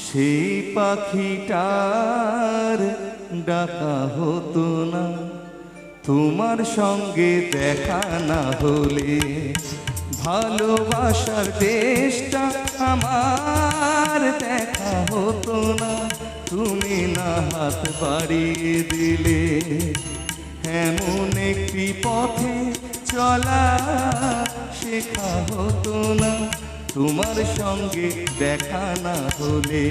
সেই পাখিটার ডাকা হতো না, তোমার সঙ্গে দেখা না হলে। ভালোবাসার দেশটা আমার দেখা হতো না, তুমি না হাত বাড়িয়ে দিলে। এমন একটি পথে চলা শেখা হতো না, তোমার সঙ্গে দেখা না হলে।